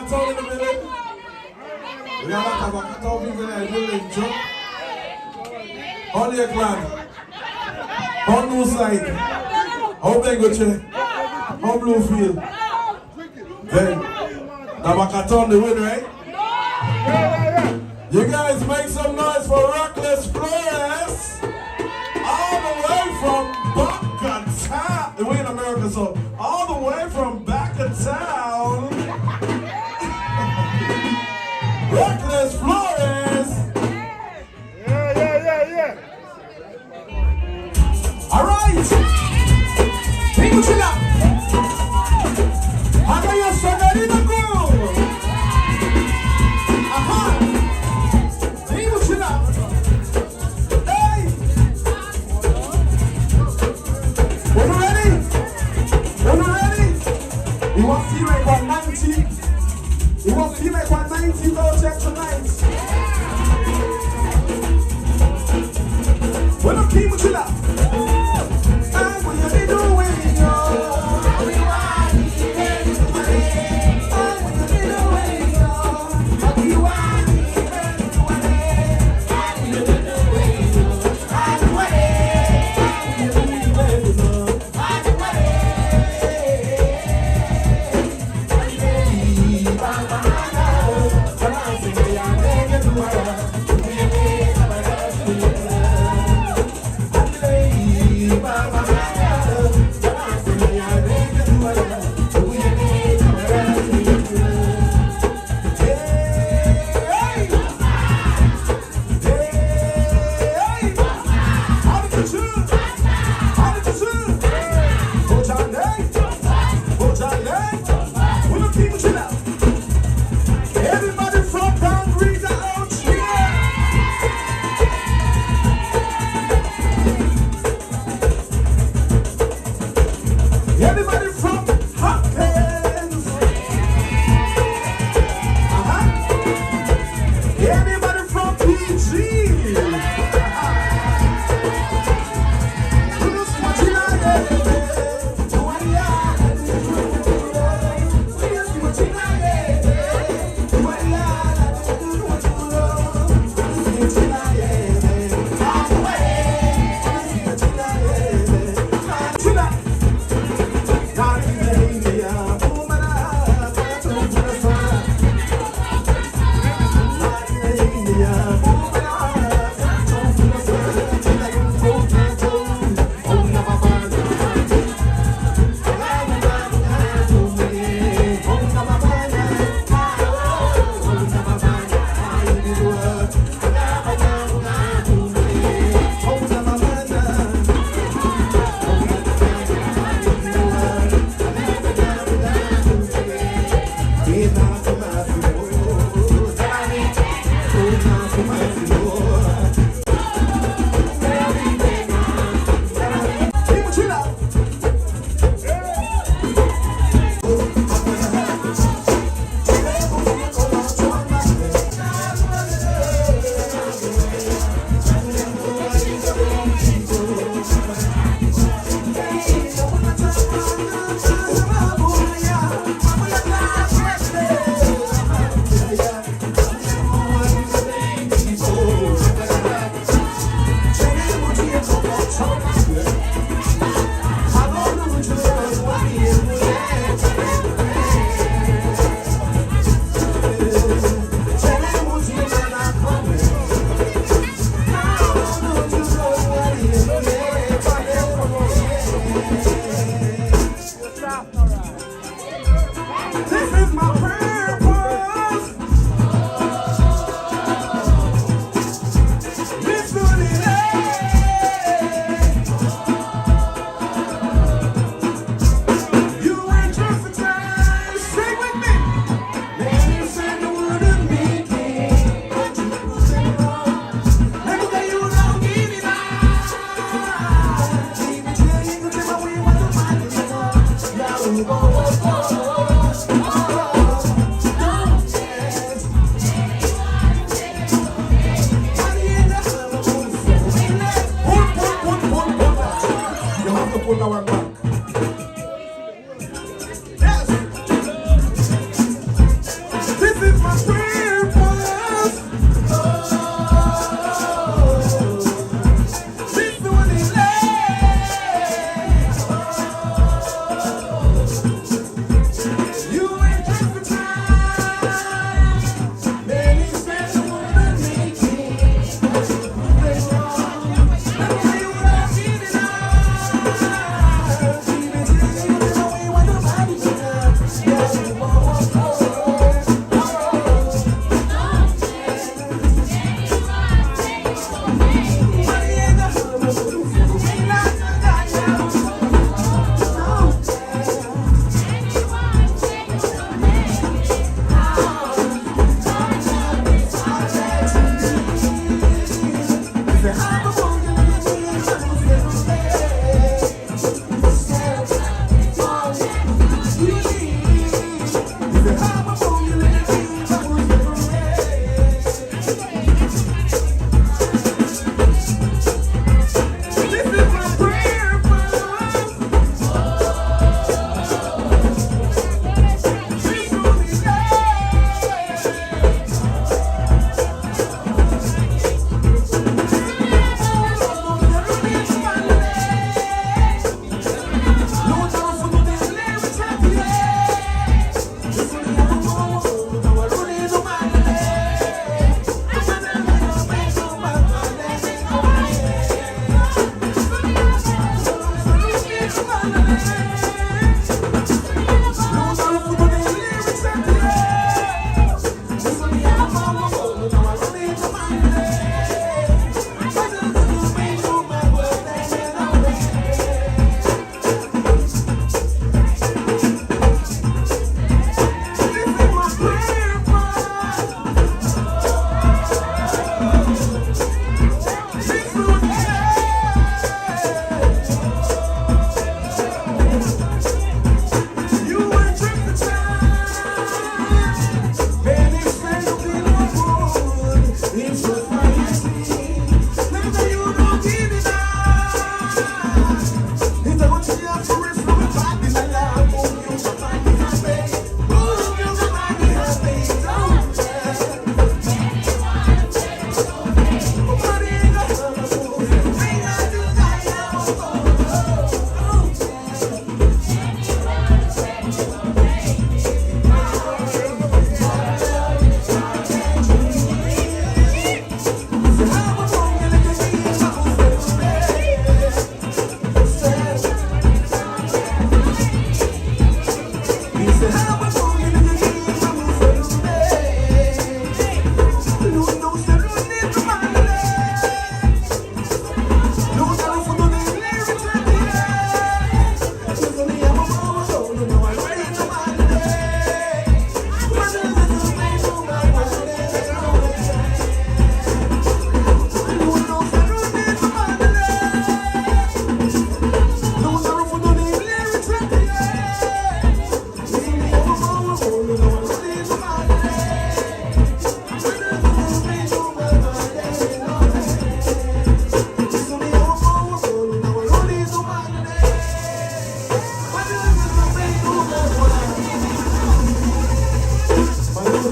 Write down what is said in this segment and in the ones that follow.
Tabacatown in the building. We have a Tabacatown people in the building, Joe. How do you clan? How new side? How big with you? How blue feel? Then, Tabacatown the win, right? You guys make some noise for Reckless Flores. All the way from Buckatown. We're in America, so all the way from back of town. Reckless Flores. Yeah. All right. People chill out. How can you say that in the groove? Aha. People chill out. Hey. When you ready? You want to feel like 190? You want to feel like 190? Go check tonight. When the people chill out. And what you be doing, yo?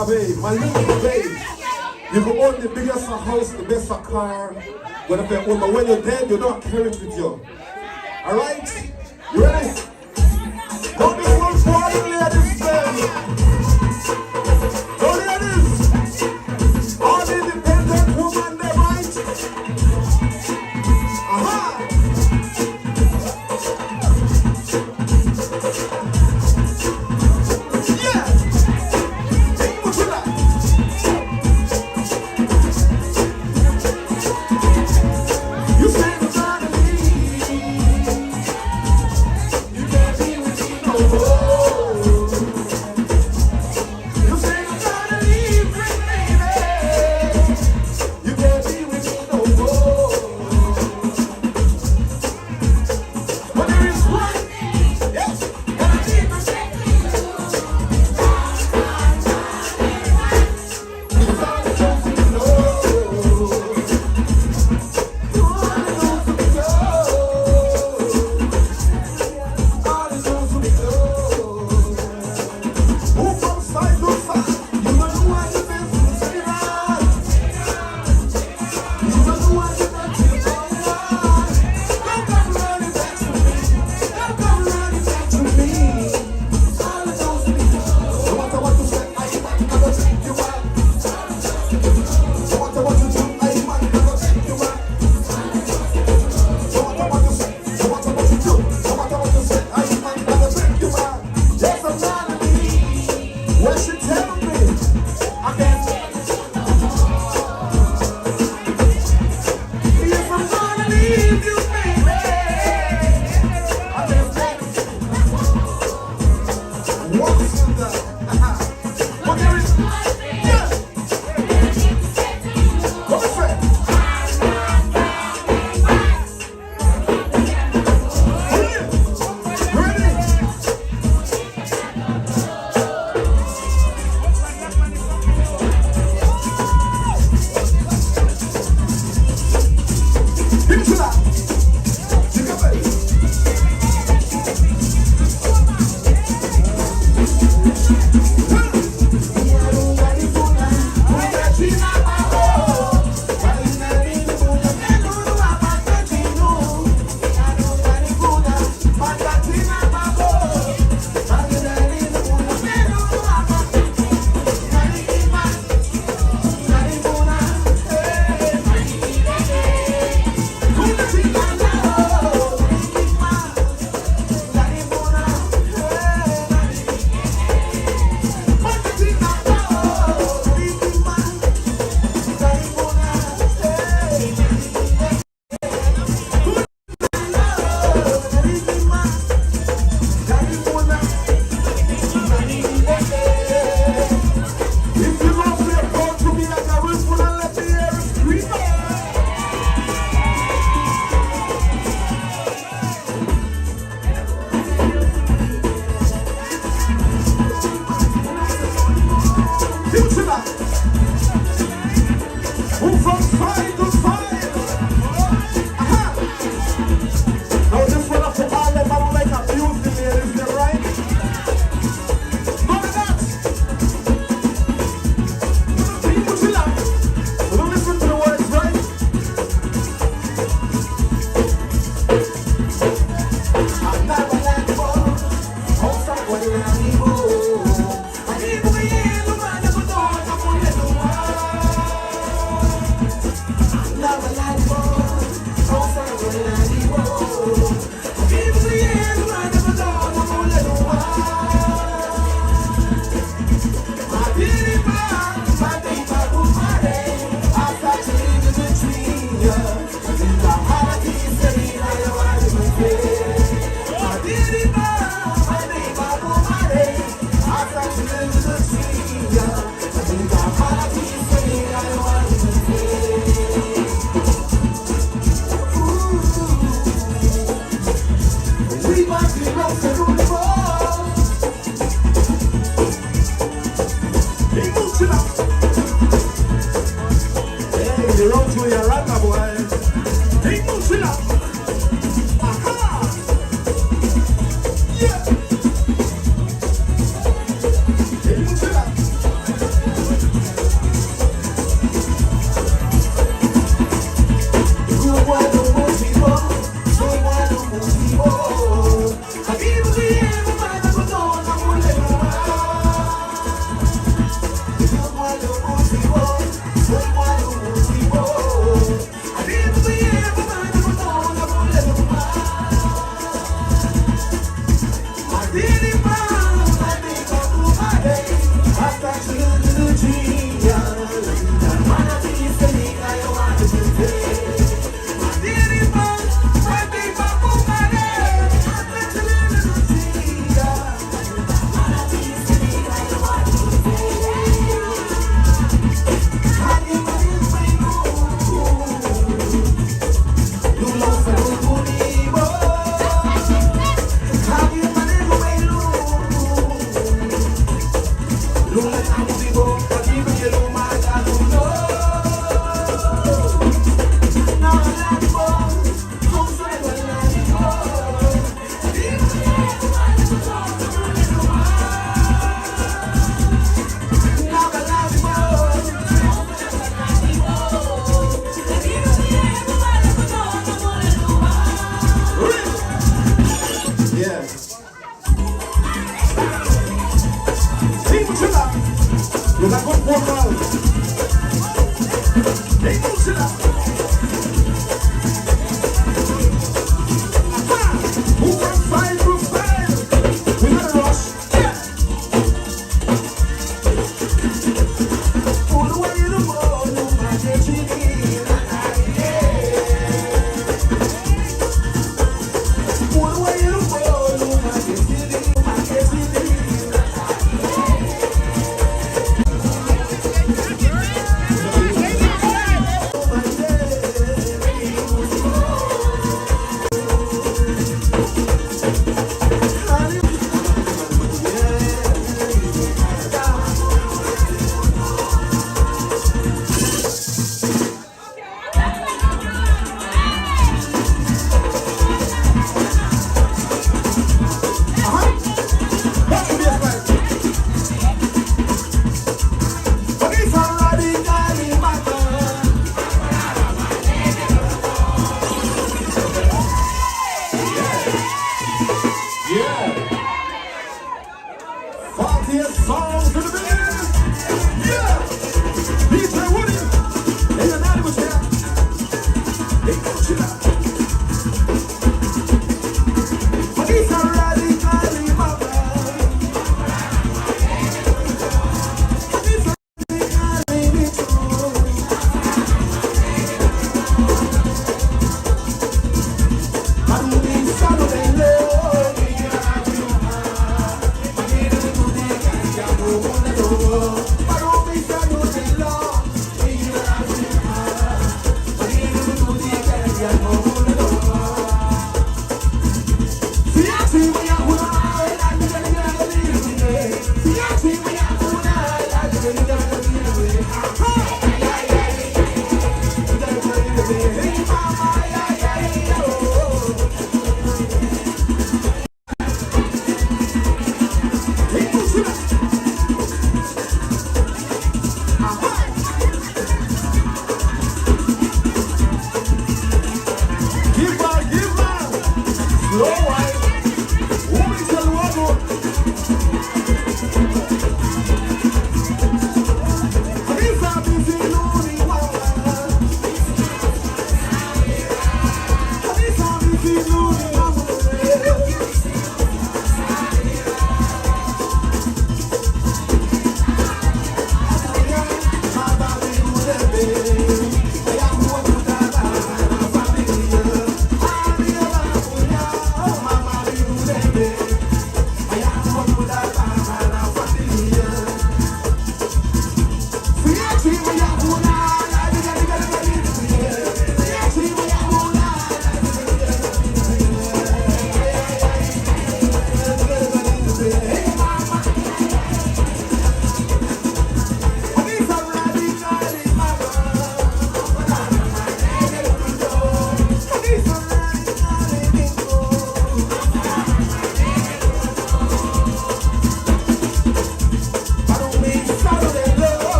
my babe, my little babe. You can own the biggest house, the best car, but when you're dead, you don't carry it with you. Alright? You ready? Don't be one for the ladies, baby. Don't ladies. All the independent woman, they right? Aha!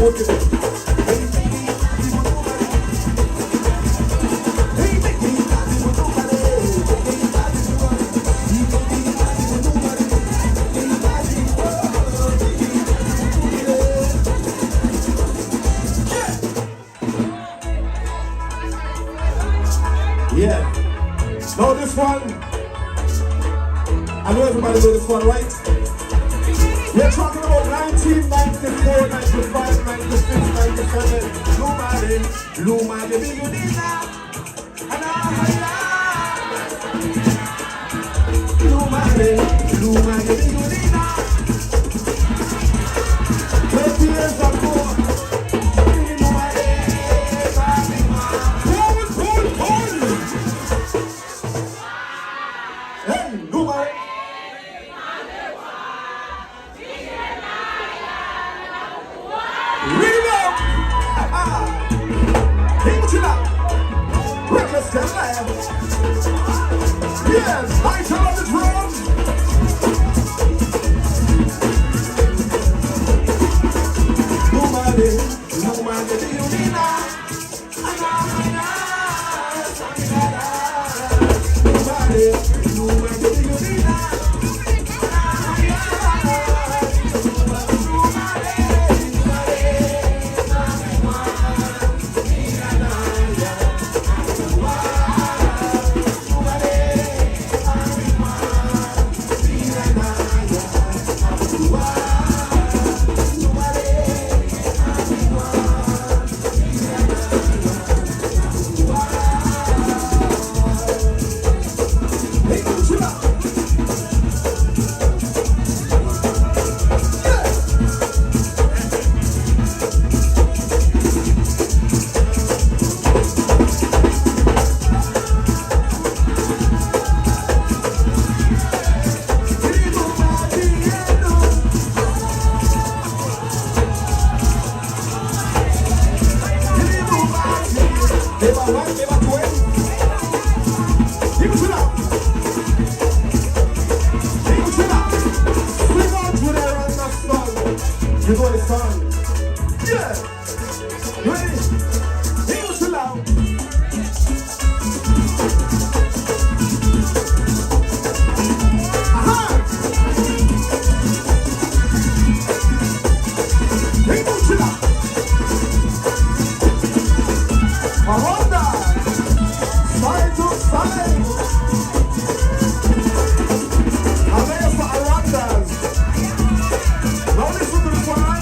Yeah. Know this one? I know everybody know this one, right? We're talking about 1994, 95, 96, 97. Luma, the big unina. Luma, the big unina. 20 years ago. Yes, I turn on the drums. Nobody, you know the song. Yeah. Ready? Sing it loud. Aha! Sing it loud. Honda. Side to side. I'm there for Arandas. Now listen to the song.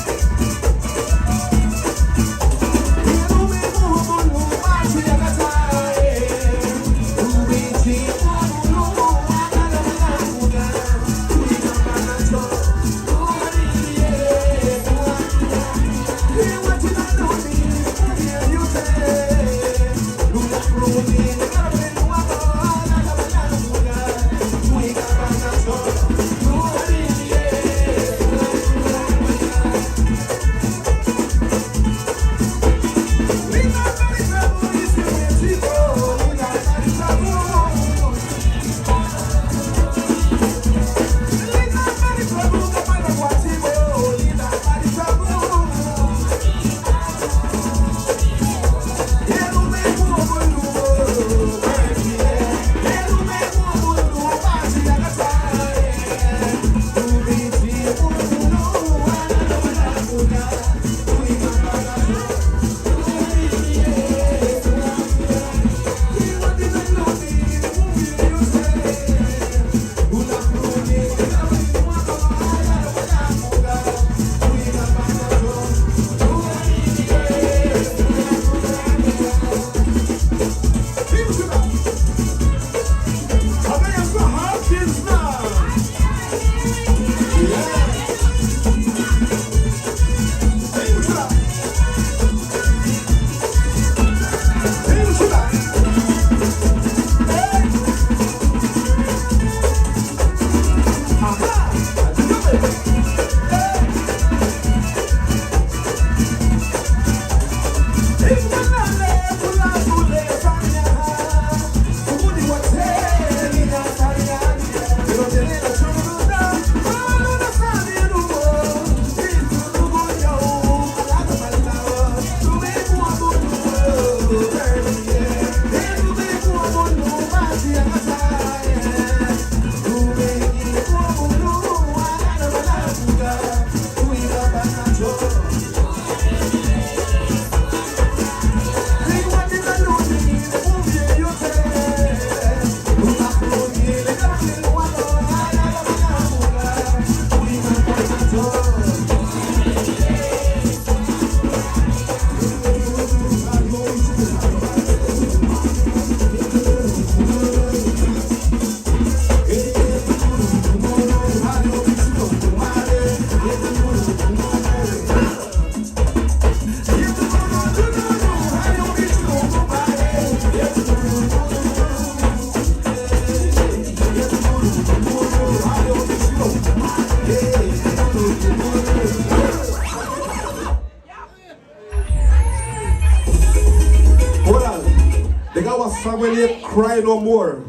when you cry no more.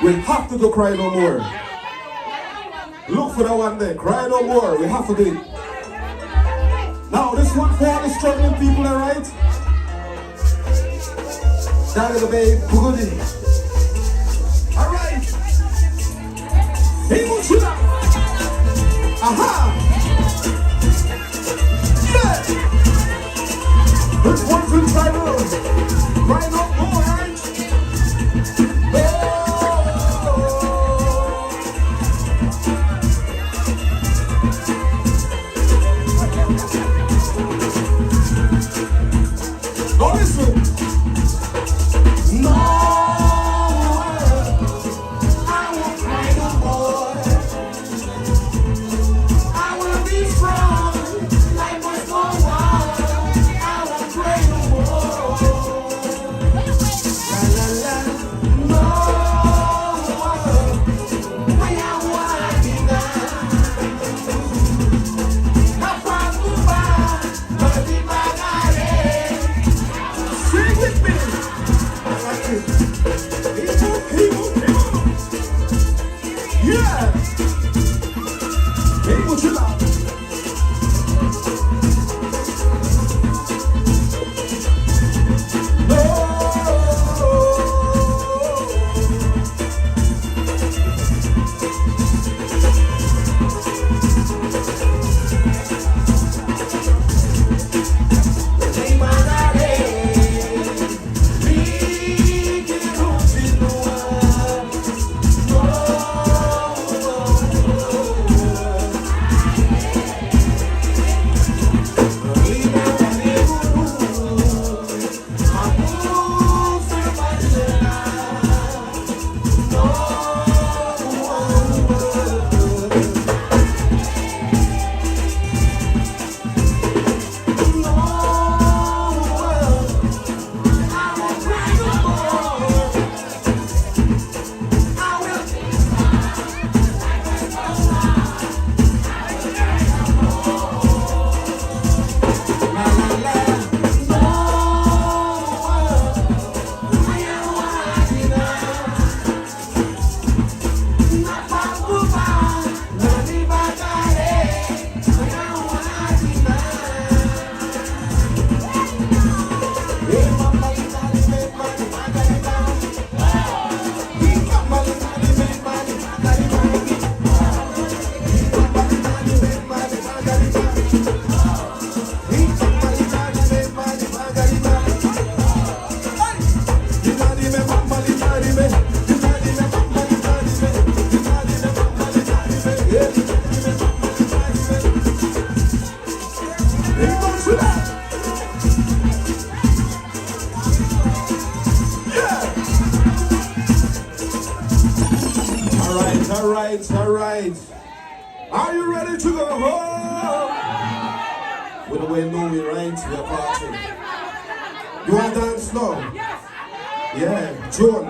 We have to do cry no more. Look for that one there. Cry no more. We have to do it. Now this one for all the struggling people, alright? Down to the babe, Bugudi. Alright. Hey, Muchula. Aha. Yeah. This one's in title. Cry no more, right? Don't listen. No, I won't cry no more. I will be strong, life must go on. I won't cry no more. La la la, no, when I want it now. Nafakuba, but if I got it. Sing with me. I like it. Yeah. Hey, what you like? No. All right. Are you ready to go home? With the way know we right, we are partying. You want to dance now? Yeah, John.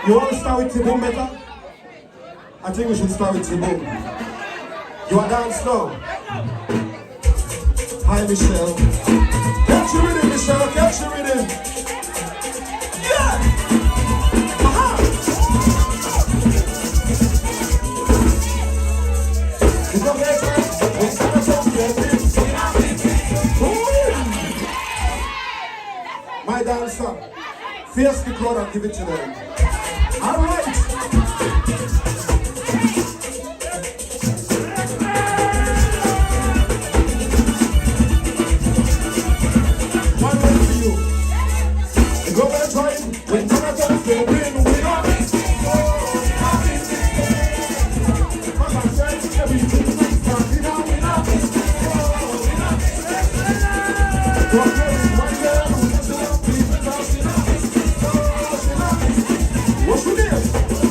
You want to start with T-Boom better? I think we should start with T-Boom. You want to dance now? Hi, Michelle. Catch you with it, Michelle. Catch you with it. Yeah! Aha! My dancer, face the crowd and give it to them. All right. One way for you. Go and try it. When I don't feel green, we are it. What's your name?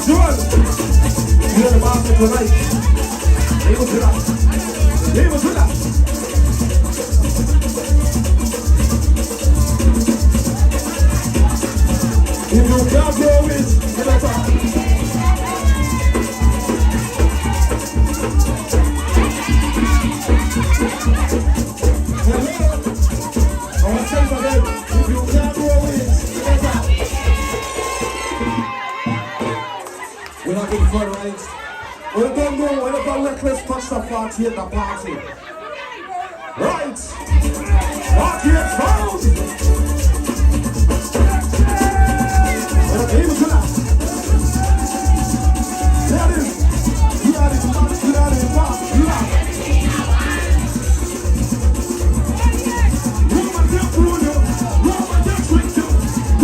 Joel, you're the master tonight. Able to that. Able to that. If you can't blow it, get up. I want to say it again. If you can't blow it, get up. We're not getting further, right? We don't know whenever reckless touch the party at the party. Right? Party is found! Okay, listen up. There it is. You are the man, you are the boss, you are. Woman, they'll fool you. Woman, they'll trick you.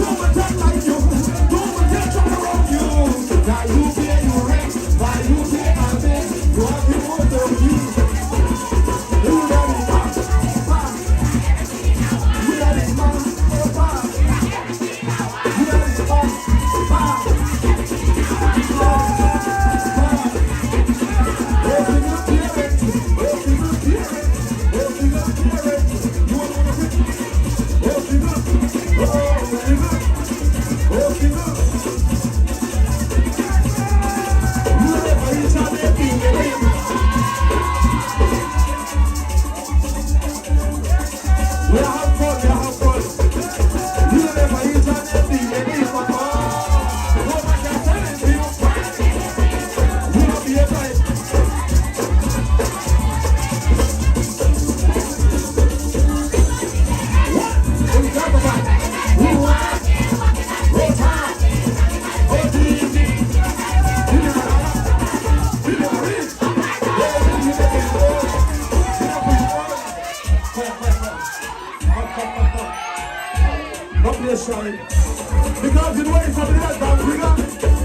Woman, they'll like you. Woman, they'll jump around you. Now you pay your rent. Why you pay my bill? You have the most of you. You are the man, man. You are the man, oh man. You are the man, man. Because you know it's something that's dance bigger.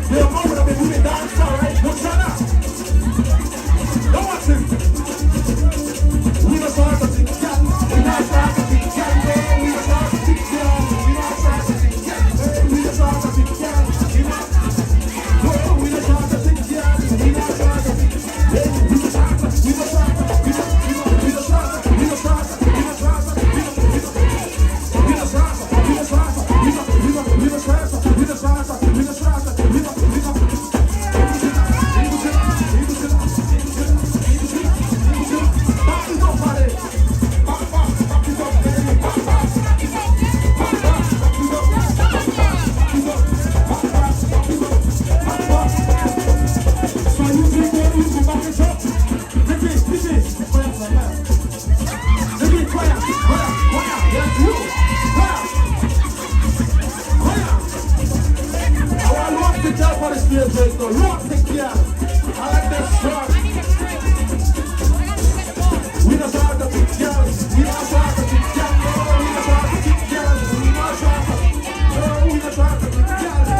The amount of people in dance, alright? Don't shut up. Don't watch him. We don't start to think, yeah. We don't start to think, yeah. We don't start to think, yeah. We don't start to think, yeah. We don't start to think, yeah. We don't start to think, yeah. We don't start to think, yeah. We don't start to think, yeah. We don't start to think, yeah. We don't start to think, yeah. We don't start to think, yeah. We don't start to think, yeah.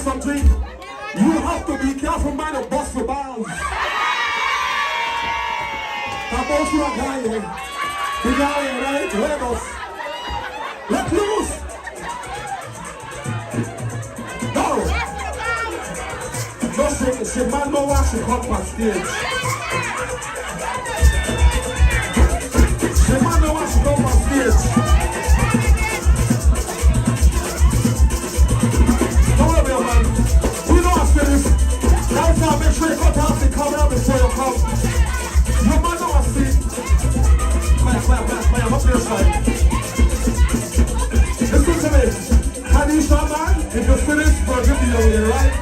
something? You have to be careful, man, of bust your balls. Tapos yung guy, the guy, right? Let us. Let loose. Go. Don't say the man no watch you come on stage. The man no watch you come on stage. Don't worry, man. We know after this. Right now, make sure you cut off the camera before you come. Your man know I see. Fire, I'm up your side. Listen to me. Kanisha, man, if you finish, forgive me over here, right?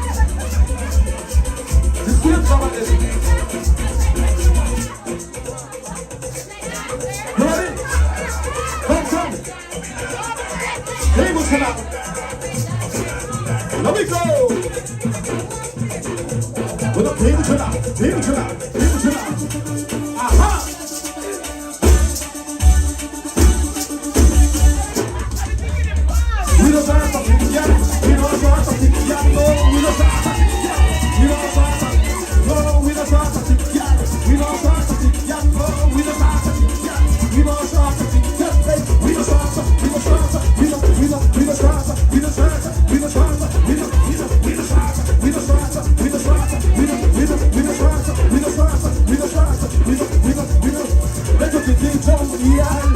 The same trouble is. You ready? Come. Hey, what's up? Let me go. With a baby to that. Aha! We don't start something yet. We don't start something yet. No, we don't start something yet. We don't start something. No, we don't start something yet. We don't start something yet. No, we don't start something yet. We don't start something yet. We don't start something. We don't start something. We don't start something. We don't start something. We don't start something. We don't start something. We don't start something. We don't start something. We don't start something. We don't start something. We don't start something. We don't. Let's go to the top of the eye.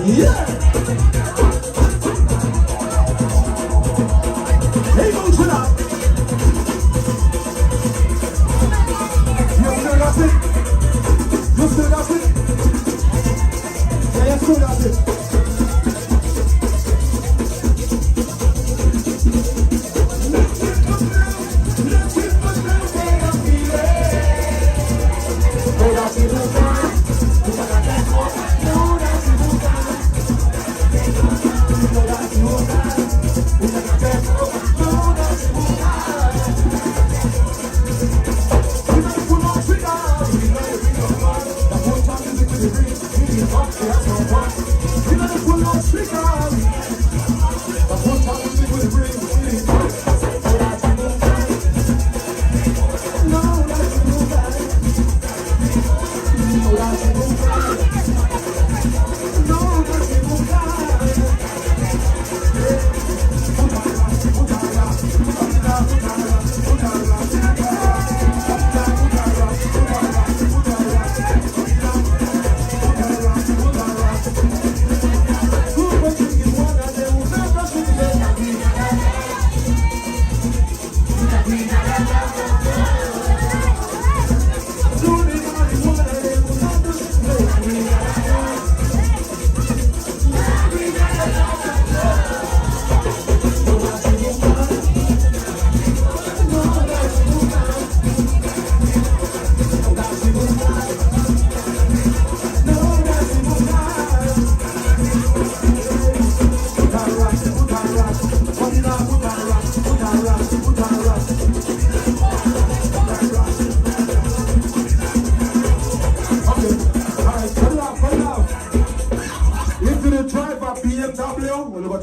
Yeah! Hey, go to that! You still got it? You still got it? Yeah, you still got it.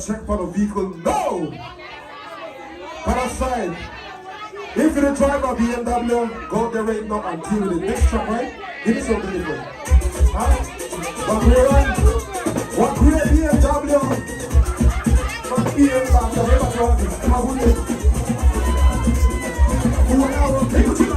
Check for the vehicle. No! Come outside. If you drive a BMW, go there right now and deal with it. Next truck, right? Give me something different. Huh? What we run? What we are BMW? What BMW? Come on, who is it? Who are our people?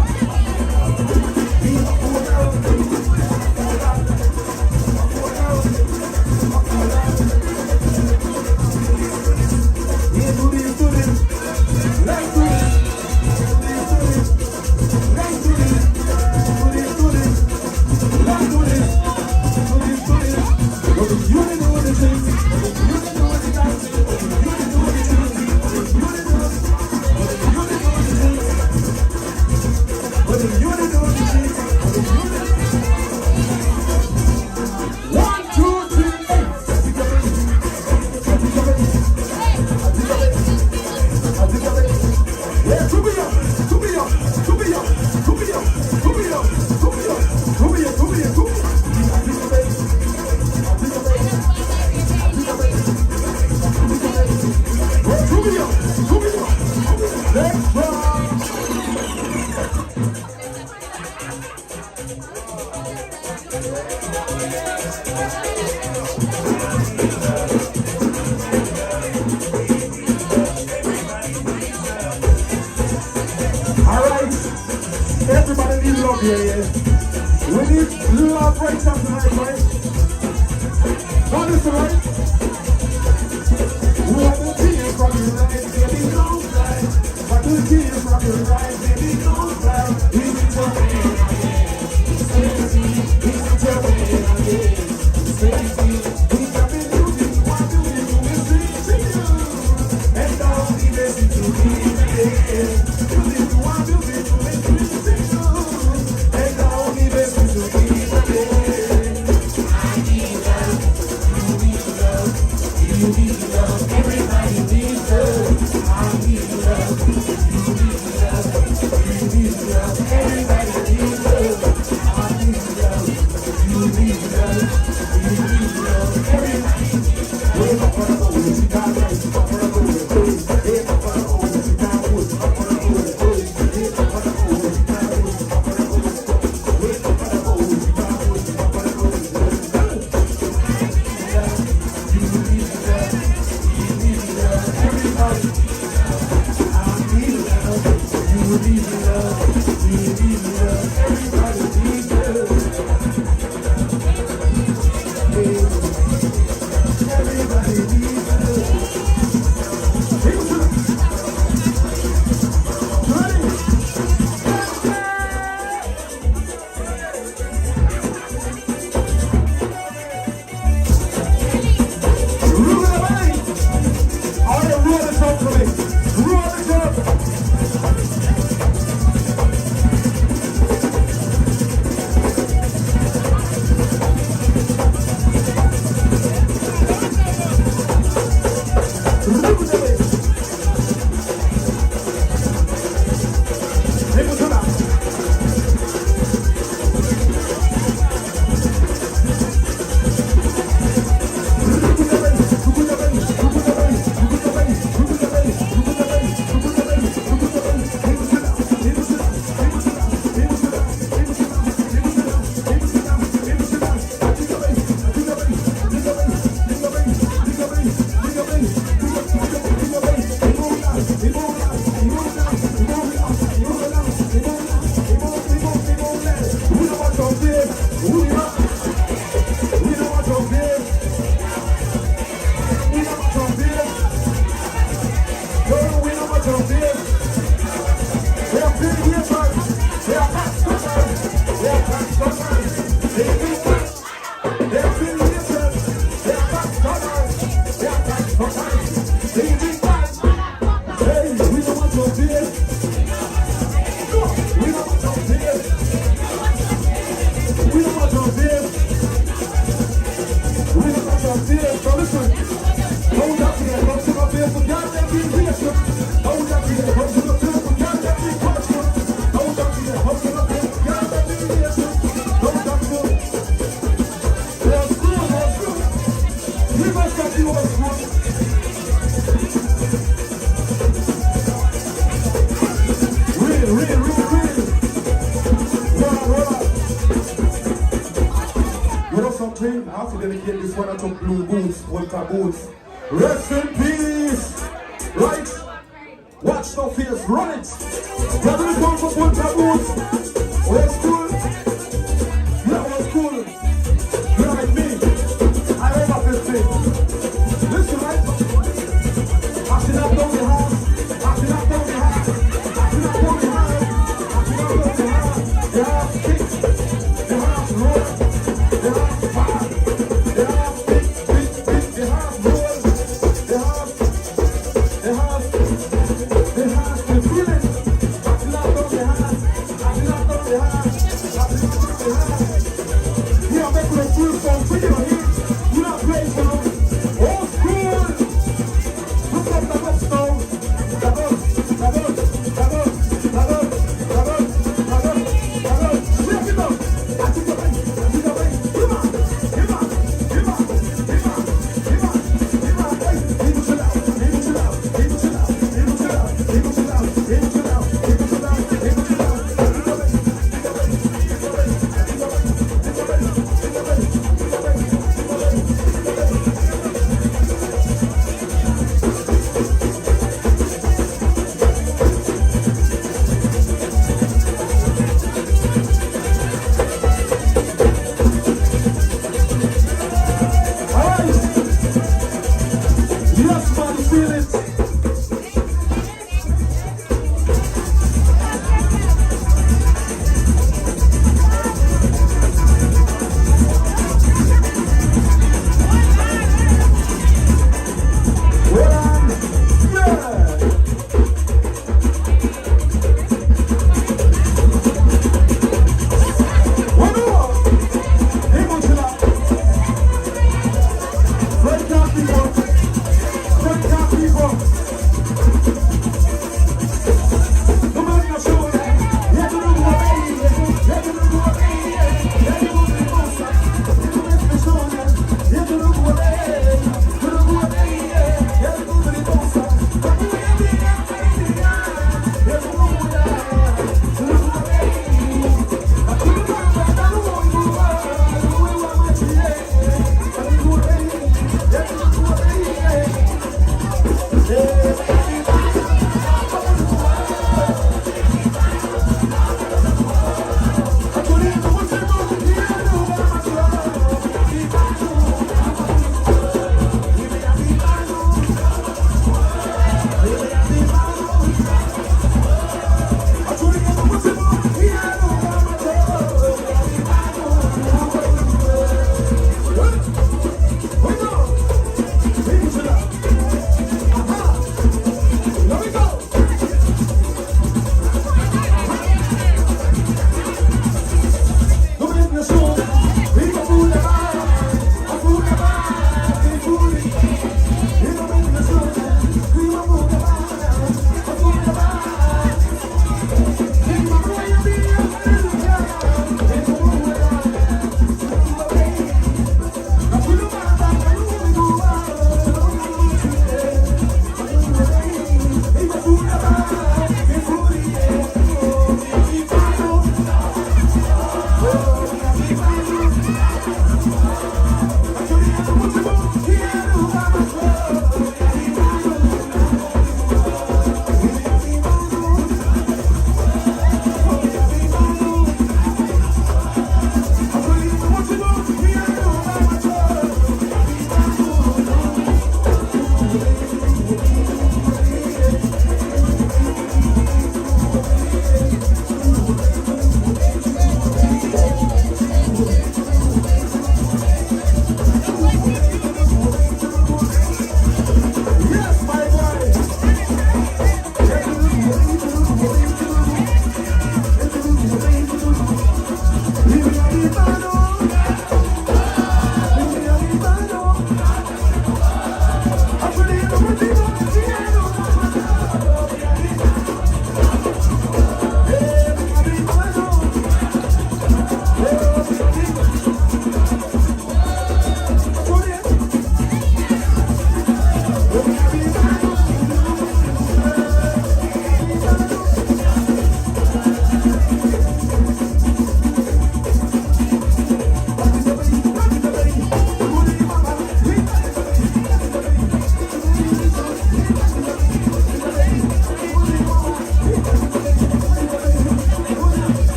I have to dedicate this one to Blue Boots, Walter Boots. Rest in peace! Right? Watch no fears, run it! That's the song for Walter Boots. Was cool? Yeah, was cool. You like me? I remember this thing. Listen, right? Acting up down the house. Acting up down the house. Acting up down the house. Acting up down the house. The house kicks. The house rolls. The house fire. The house beat. The house rolls. The house the feeling. Acting up down the house. Acting up down the house.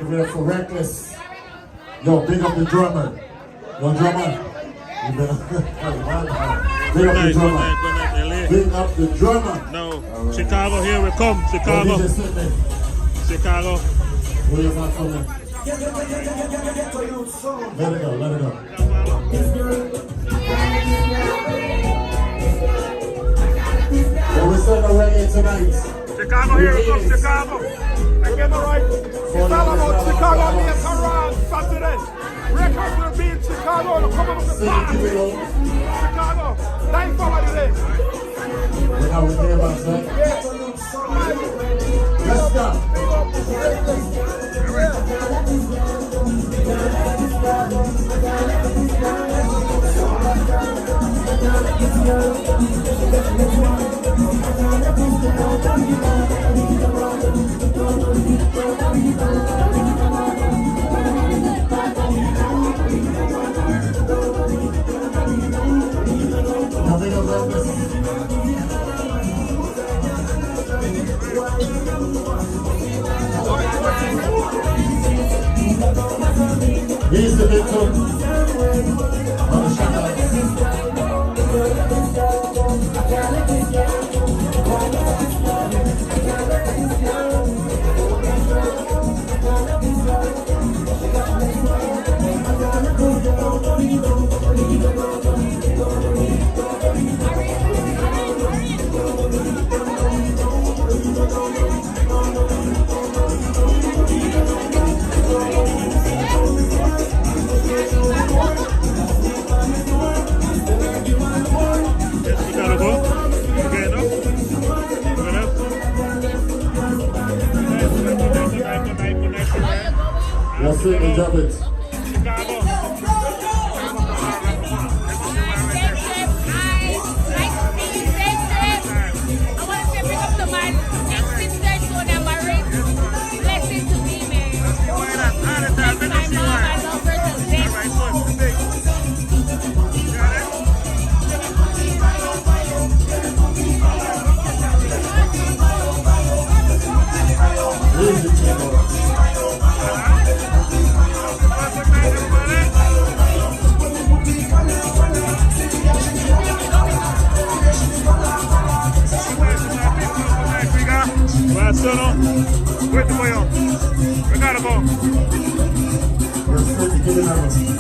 For Reckless. Yo, big up the drummer. Yo, drummer. You better. Big up the drummer. Big up the drummer. No. Right. Chicago, here we come. Chicago. Chicago. Where you not from there? Let it go, let it go. So we're starting reggae tonight. Chicago, here we come. Chicago. Again, all right. It's all about Chicago later on Saturday. Records will be in Chicago and come up with the party. Chicago, thanks for what it is. You know what we're about, sir? Let's go. He's the big one. On the shot. Sydney, drop it. Chicago. Sono, wait for you. We gotta go. Let's go to